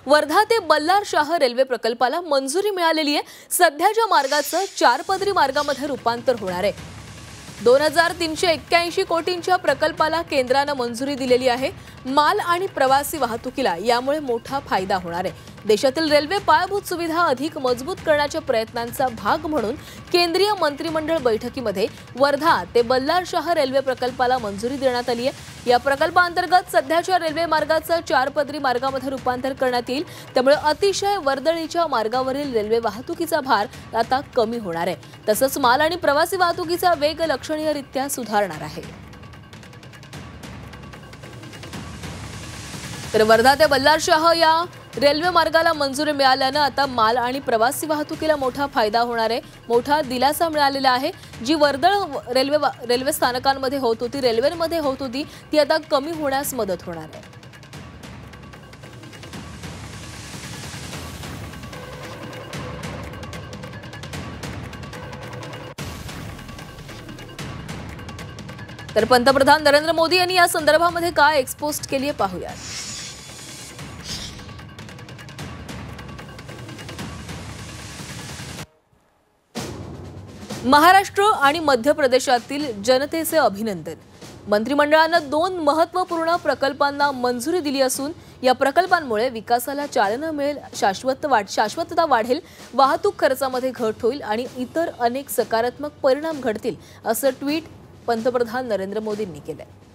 वर्धा ते बल्लारशाह रेल्वे प्रकल्पाला मंजुरी मिळालेली आहे। सध्याच्या मार्गाचं 4 पदरी मार्गामध्ये रूपांतर होणार आहे। 2381 कोटींच्या प्रकल्पाला केंद्राने मंजुरी दिलेली आहे। माल आणि प्रवासी वाहतुकीला यामुळे मोठा फायदा होणार आहे। देशातील रेल्वे पायाभूत सुविधा अधिक मजबूत करण्याच्या प्रयत्नांचा भाग म्हणून केंद्रीय मंत्रिमंडळ बैठकीमध्ये वर्धा ते बल्लारशाह रेल्वे प्रकल्पाला मंजुरी देण्यात आली आहे। या प्रकल्पांतर्गत सध्याच्या रेल्वे मार्गाचं 4 पदरी मार्गामध्ये रूपांतर करण्यात येईल। त्यामुळे अतिशय वर्दळीच्या मार्गावरील रेल्वे वाहतुकीचा भार आता कमी होणार आहे। तसंच माल आणि प्रवासी वाहतुकीचा वेग लक्षणीयरित्या सुधारणार आहे। तर वर्धा ते बल्लारशाह या रेल्वे मार्गाला मंजुरी मिळाल्याने आता माल आणि प्रवासी वाहतुकीला मोठा फायदा होणार आहे। मोठा दिलासा मिळालेला आहे। जी वर्दळ रेल्वे स्थानकांमध्ये होत होती, रेल्वेमध्ये होत होती, ती आता कमी होण्यास मदत होणार आहे। तर पंतप्रधान नरेंद्र मोदी यांनी या संदर्भामध्ये काय एक्सपोस्ट केली आहे पाहूया। महाराष्ट्र आणि मध्य प्रदेशातील जनतेचे अभिनंदन। मंत्रिमंडळाने 2 महत्त्वपूर्ण प्रकल्पांना मंजुरी दिली असून या प्रकल्पांमुळे विकासाला चालना मिळेल, शाश्वतता वाढेल, वाहतूक खर्चामध्ये घट होईल आणि इतर अनेक सकारात्मक परिणाम घडतील, असं ट्विट पंतप्रधान नरेंद्र मोदींनी केलंय।